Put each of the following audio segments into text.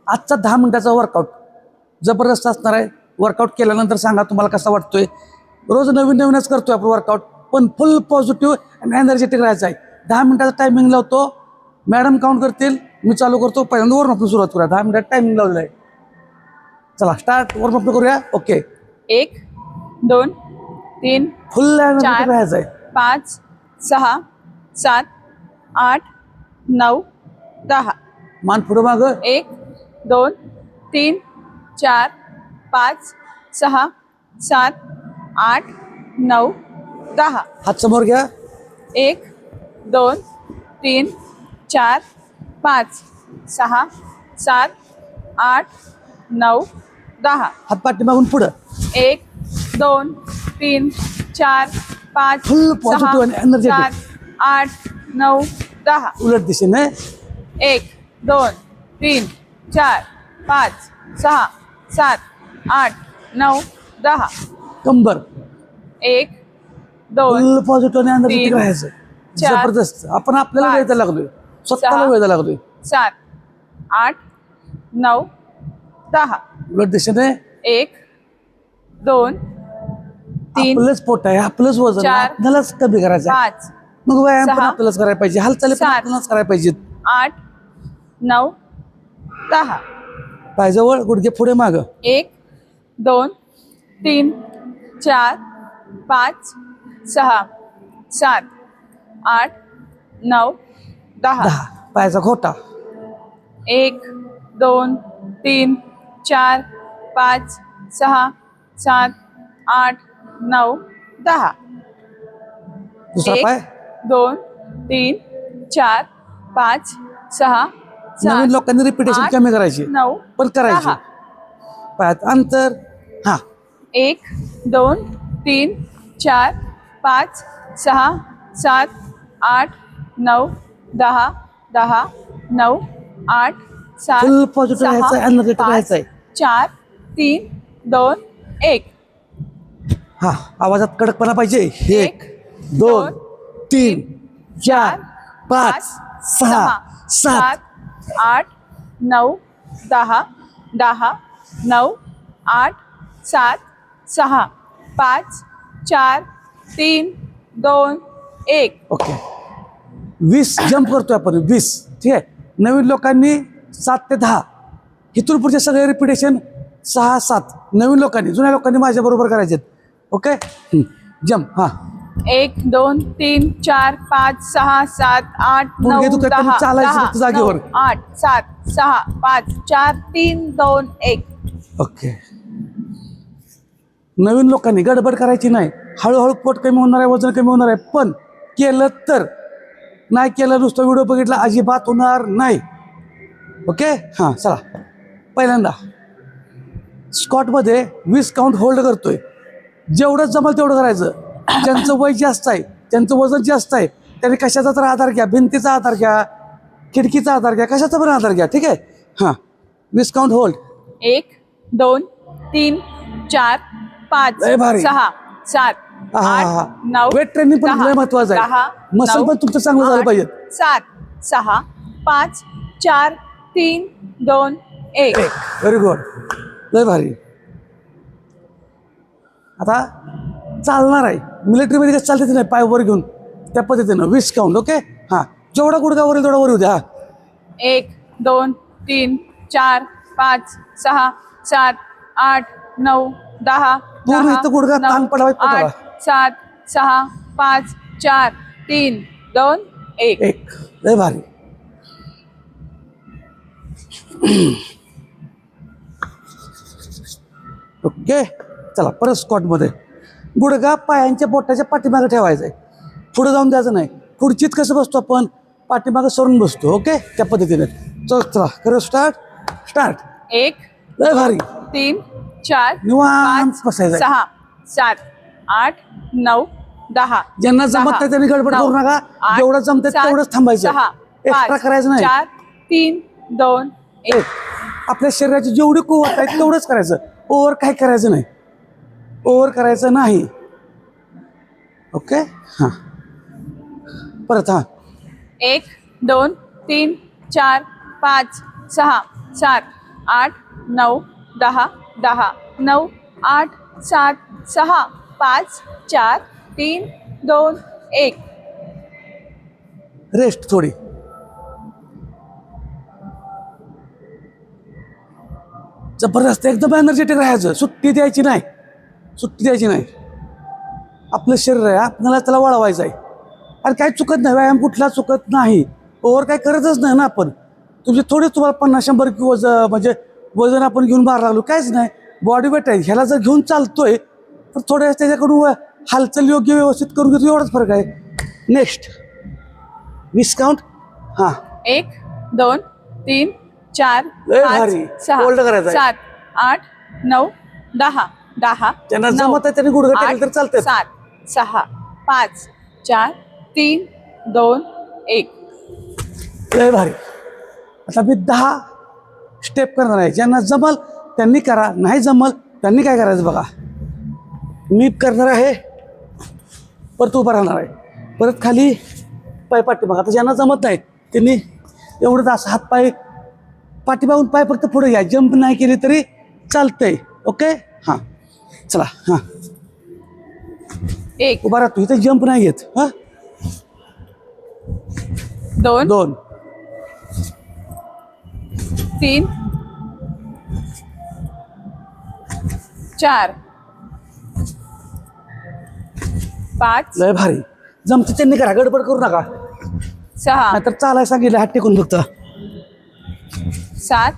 आजचा 10 मिनिटाचा वर्कआउट जबरदस्त असणार आहे. वर्कआउट केल्यानंतर सांगा तुम्हाला कसा वाटतोय. रोज नवीन नवीनच करतोय आपण वर्कआउट, पण फुल पॉझिटिव्ह आणि एनर्जेटिक राहायचं आहे. 10 मिनिटाचा टायमिंग लावतो, मॅडम काउंट करतील, मी चालू करतो. पहिल्यांदा वॉर्म अप सुरुवात करूया. 10 मिनिटात टायमिंग लावलेला आहे. चला स्टार्ट, वॉर्म अप करूया. ओके, 1 2 3 फुल एनर्जेटिक 4 राहायचं आहे. 5 6 7 8 9 10. मान पुढं मागं. 1 2 3 4 5 6 7 8 9 10. हात समोर घ्या. 1 2 3 4 5 6 7 8 9 10. हात पाठीमागून पुढं. 1 2 3 4 5 फुल पॉझिटिव्ह आणि 6 एनर्जेटिक. 7 8 9 10. उलट दिशेने. 1 2 3 4 5 6 7 8 9 10. कंबर. 1 2 फुल पॉझिटिव्ह आणि एनर्जेटिक तीन, राहायचं. चार, जबरदस्त. आपण आपल्याला पाच, वेळ द्यायला लागलोय, स्वतःला सहा, वेळ द्यायला लागलोय. 7 8 9 10. उलट दिशेने. 1 2 3 आपलंच पोट आहे, आपलंच वजन आहे, चार, आपल्यालाच कमी करायचं आहे. 5 मग व्यायाम पण सहा, आपल्यालाच करायला पाहिजे, हालचाली पण सात, आपल्यालाच करायला पाहिजेत. 8 9 10. पायजवळ, गुडघे पुढे माग. 1 2 3 4 5 6 7 8 9 10. 10. पायाचा खोटा. 1 2 3 4 5 6 7 8 9 10. दुसरा 1 पाय. 2 3 4 5 6 नवीन 7 लोकांनी रिपिटेशन आठ, कमी करायची, 9 पण करायची. 10. पायात अंतर. हा, 1 2 3 4 5 6 7 8 9 10 10 9 8 7 फुल पॉझिटिव्ह राहायचं, एनर्जेटिक राहायचं आहे. 4 3 2 1. हा, आवाजात कडकपणा पाहिजे. 1 2 3 4 5 6 7 8 9 10 10 9 8 7 6 5 4 3 2 1. ओके. 20 जंप करतोय आपण, 20. ठीक आहे. नवीन लोकांनी 7 ते 10, इथून पुढचे सगळे रिपिटेशन 6 7. नवीन लोकांनी, जुन्या लोकांनी माझ्या बरोबर करायचे. Okay, jump. हा, 1 2 3 4 5 6 7 8 9 गुडघे दुखत 10 नाही, चालायचं 10 फक्त जागेवर. 9 8 7 6 5 4 3 2 1. ओके. नवीन लोकांनी गडबड करायची नाही. हळूहळू पोट कमी होणार आहे, वजन कमी होणार आहे. पण केलं तर, नाही केलं नुसतं व्हिडिओ बघितला अजिबात होणार नाही. ओके. हां, चला. पहिल्यांदा स्कॉटमध्ये 20 काउंट होल्ड करतोय. जेवढं जमल तेवढं करायचं. ज्यांचं वय जास्त आहे, ज्यांचं वजन जास्त आहे, त्यांनी कशाचा तर आधार घ्या. भिंतीचा आधार घ्या, खिडकीचा आधार घ्या, कशाचा पण आधार घ्या. ठीक आहे. हां, 20 काउंट होल्ड. 1 2 3 4 5 लय भारी. 6 7 8 9 वेट ट्रेनिंग पण लय महत्वाचं आहे. मसल पण तुमचं चांगलं झालं पाहिजे. 7 6 5 4 3 2 1. Very good. लय भारी. आता चालणार आहे. मिलिटरीमध्ये कसं चालते नाही, पाय वर घेऊन, त्या पद्धतीनं 20 काउंट. ओके. हां, जेवढा गुडघा वर तेवढा वर येऊ द्या. 1 2 3 4 5 6 7 8 9 10 पूर्ण इथं गुडघा ताण पडावा पोटाला. 8 7 6 5 4 3 2 1. लय भारी. ओके. चला परत स्कॉटमध्ये गुडघा पायांच्या बोटाच्या पाठीमागे ठेवायचा आहे. पुढे जाऊन द्यायचं नाही. खुर्चीत कसं बसतो आपण, पाठीमागे सरून बसतो. ओके, त्या पद्धतीने. चला खरं स्टार्ट. 1 लय भारी. 3 4 निवांत 5 बसायचं. 6 7 8 9 10. ज्यांना जमत नाही त्यांनी गडबड करू नका. जेवढं जमतं तेवढंच थांबायचं. एक्स्ट्रा करायचं नाही. 4 3 2 1. आपल्या शरीराची जेवढी कुवत आहे तेवढंच करायचं. ओव्हर काय करायचं नाही. ओव्हर करायचं नाही. ओके. हां, परत. हां, 1 2 3 4 5 6 7 8 9 10 10 9 8 7 6 5 4 3 2 1. रेस्ट थोडी. जबरदस्त एकदम एनर्जेटिक राहायचं. सुट्टी द्यायची नाही, सुट्टी द्यायची नाही. आपलं शरीर आहे, आपल्याला त्याला वळवायचं आहे. आणि काही चुकत नाही, व्यायाम कुठला चुकत नाही. ओव्हर काय करतच नाही ना आपण. तुमचे थोडे तुम्हाला 50-100 किलो म्हणजे वजन आपण घेऊन बाहेर लागलो, काहीच नाही. बॉडी वेट आहे, ह्याला जर घेऊन चालतोय तर थोड्या त्याच्याकडून हालचाल योग्य व्यवस्थित करून घेतो, एवढाच फरक आहे. Next 20 count. हां 1 2 3 4 लय 5 भारी. 6 Hold करायचं आहे. 7 8 9 10 10. त्यांना जमत आहे त्यांनी गुडघे टेकले तर चालतंय. 7 6 5 4 3 2 1. लय भारी. आता मी 10 स्टेप करणार आहे. ज्यांना जमल त्यांनी करा, नाही जमल त्यांनी काय करायचं बघा. मी करणार आहे, परत उभं राहणार आहे, परत खाली पाय पाठीमाग. आता ज्यांना जमत नाही त्यांनी एवढंच असं हात पाय पाठीमागून पाय फक्त पुढे घ्या. जंप नाही केली तरी चालतंय. ओके. हां चला. हां 1 उभा राहतो, इथे जंप नाही घेत. हां 2 2 3 4 5 लय भारी. जमते त्यांनी करा, गडबड करू नका. 6 नाहीतर चालाय सांगितलं हात टेकून फक्त. 7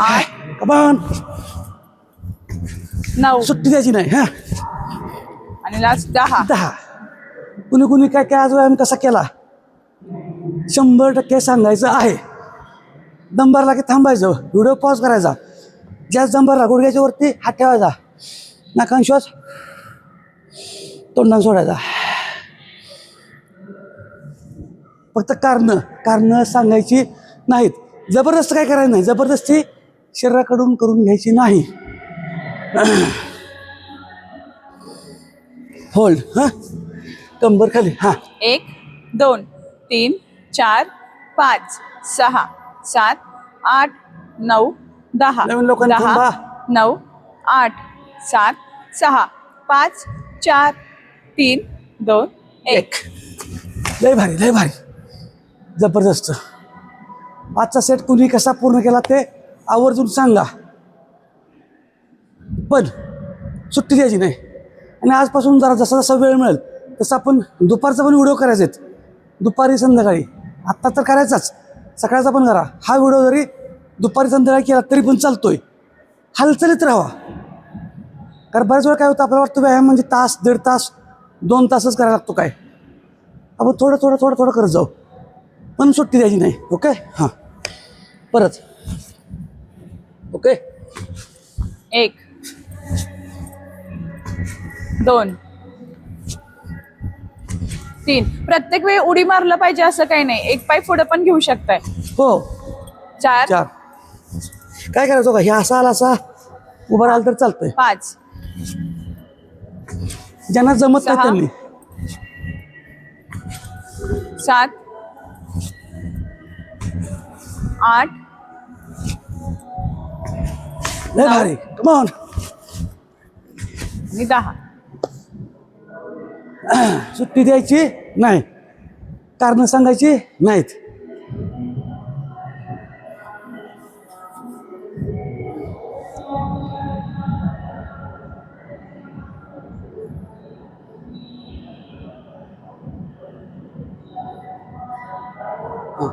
8 कमान. 9 सुट्टी द्यायची नाही. हां आणि लास्ट 10. 10. कुणी कुणी काय काय आज व्यायाम कसा केला 100% सांगायचं आहे. दंबारला की थांबायचं, व्हिडिओ पॉज करायचा. ज्याच दंबारला गुडघ्याच्या वरती हात ठेवायचा, नाकान श्वास तोंडान सोडायचा. फक्त कारणं सांगायची नाहीत. जबरदस्त काय करायचं नाही, जबरदस्ती शरीराकडून करून घ्यायची नाही. होल्ड. हां कंबर खाली. हां 1 2 3 4 5 6 7 8 9 10 नवीन लोकांनी 10 थांबा. 9 8 7 6 5 4 3 2 1. लय भारी, लय भारी. जबरदस्त. आजचा सेट कुणी कसा पूर्ण केला ते आवर्जून सांगा, पण सुट्टी द्यायची नाही. आणि आजपासून जरा जसा जसा वेळ मिळेल तसं आपण दुपारचा पण व्हिडिओ करायचे आहेत. दुपारी संध्याकाळी. आत्ता तर करायचाच, सकाळचा पण करा. हा व्हिडिओ जरी दुपारी संध्याकाळी केला तरी पण चालतोय. हालचालीत राहावा. कारण बऱ्याच वेळा काय होतं, आपल्याला वाटतं व्यायाम म्हणजे तास 1.5 तास 2 तासच करायला लागतो. काय आपण थोडं थोडं थोडं थोडं करत जाऊ, पण सुट्टी द्यायची नाही. ओके. हां परत. ओके. 1 2 3. प्रत्येक वेळी उडी मारलं पाहिजे असं काही नाही, एक पाय पुढे पण घेऊ शकताय. हो 4 4. काय करायचं का, हे असा आला असा उभं राहिलं तर चालतंय. 5 ज्यांना जमत नाही 6 त्यांनी. 7 8 लय भारी. Come on. आणि 10. सुट्टी द्यायची नाही, कारणं सांगायची नाहीत. हां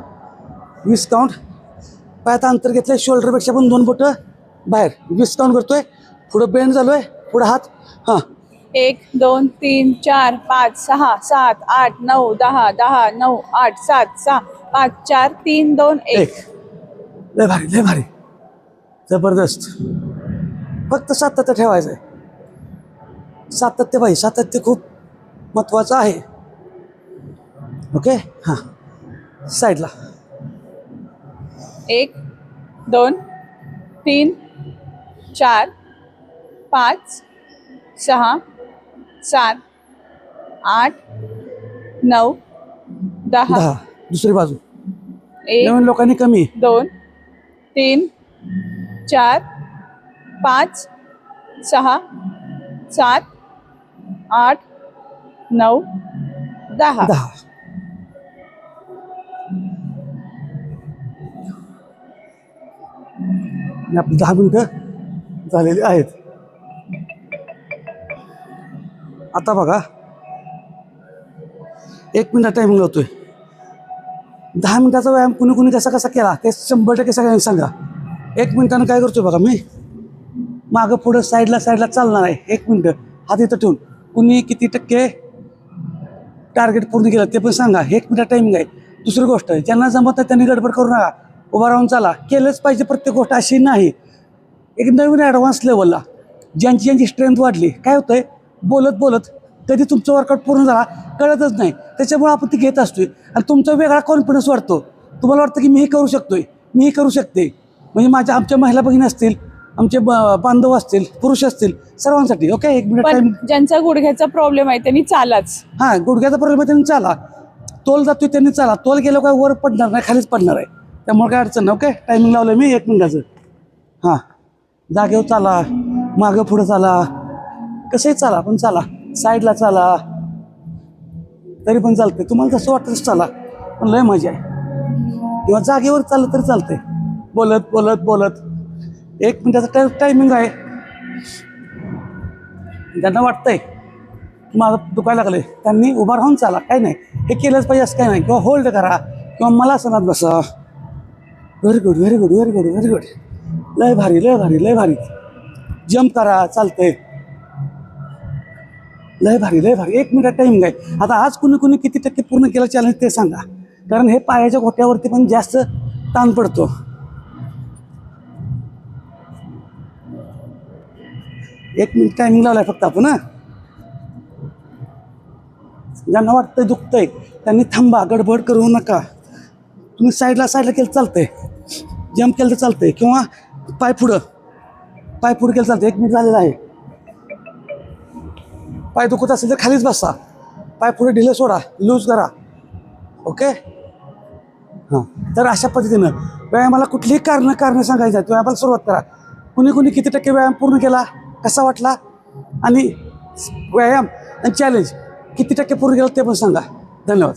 20 काउंट. पायात अंतर घेतलंय, शोल्डरपेक्षा पण 2 बोटं बाहेर. 20 काउंट करतोय. पुढं बेंड झालोय, पुढं हात. हां 1 2 3 4 5 6 7 8 9 10 10 9 8 7 6 5 4 3 2 1. 1. लय भारी, लय भारी. जबरदस्त. फक्त सातत्य ठेवायचं आहे. सातत्य पाहिजे, सातत्य खूप महत्वाचं आहे. ओके. हां साईडला. 1 2 3 4 5 6 7 8 9 10. 10. दुसरी बाजू. 1 नवीन लोकांनी कमी. 2 3 4 5 6 7 8 9 10. 10. आणि आपली 10 मिनिटं झालेली आहेत. आता बघा 1 मिनिट टायमिंग लावतोय. 10 मिनिटाचा व्यायाम कुणी कुणी कसा कसा केला ते 100% सगळ्यांनी सांगा. 1 मिनिटानं काय करतोय बघा मी मागं पुढं साईडला चालणार आहे. 1 मिनिट हात इथं ठेवून कुणी किती टक्के टार्गेट पूर्ण केलं ते पण सांगा. 1 मिनिट टायमिंग आहे. दुसरी गोष्ट आहे ज्यांना जमत नाही त्यांनी गडबड करू नका. उभा राहून चाला. केलंच पाहिजे प्रत्येक गोष्ट अशी नाही. एक नवीन ॲडव्हान्स लेवलला ज्यांची स्ट्रेंथ वाढली काय होतंय बोलत कधी तुमचं वर्कआउट पूर्ण झाला कळतच नाही. त्याच्यामुळे आपण ती घेत असतोय आणि तुमचा वेगळा कॉन्फिडन्स वाढतो. तुम्हाला वाटतं की मीही करू शकतोय, मीही करू शकते. म्हणजे आमच्या महिला भगिनी असतील, आमचे बांधव असतील, पुरुष असतील, सर्वांसाठी. ओके 1 मिनिट पण टाइम. ज्यांचा गुडघ्याचा प्रॉब्लेम आहे त्यांनी चालाच. हां गुडघ्याचा प्रॉब्लेम आहे त्यांनी चाला. तोल जातोय त्यांनी चाला. तोल गेलो काय वर पडणार नाही, खालीच पडणार आहे. त्यामुळे काय अडचण नाही. ओके टायमिंग लावलं मी 1 मिनिटाचं. हां जागेवर चाला, मागं पुढं चाला, कसंही चाला पण चाला. साईडला चाला तरी पण चालते. तुम्हाला जसं वाटतं तसं चाला पण लय मजा आहे. किंवा जागेवर चाललं तरी चालतंय. बोलत 1 मिनिटाचा टायमिंग आहे. ज्यांना वाटतंय की माझं दुखायला लागले त्यांनी उभा राहून चाला. काय नाही हे केलंच पाहिजे असं काय नाही. किंवा होल्ड करा किंवा मला सणात बसा. Very good. लय भारी. जम्प करा चालतंय. लय भारी 1 मिनिट टाइम आहे. आता आज कुणी किती टक्के पूर्ण केलं चॅलेंज ते सांगा. कारण हे पायाच्या घोट्यावरती पण जास्त ताण पडतो. 1 मिनिट टायमिंग लावलाय फक्त आपण. ज्यांना वाटतंय दुखतंय त्यांनी थांबा, गडबड करू नका. तुम्ही साईडला केलं चालतंय, जम्प केलं तर चालतंय किंवा पाय पुढं केलं चालतंय. 1 मिनिट झालेलं आहे. पाय दुखत असेल तर खालीच बसा. पाय पुढे ढिले सोडा, लूज करा. ओके हां तर अशा पद्धतीनं व्यायामाला कुठलीही कारणं सांगायचं आहे. व्यायामाला सुरुवात करा. कुणी किती टक्के व्यायाम पूर्ण केला, कसा वाटला आणि व्यायाम आणि चॅलेंज किती टक्के पूर्ण केलं ते पण सांगा. धन्यवाद.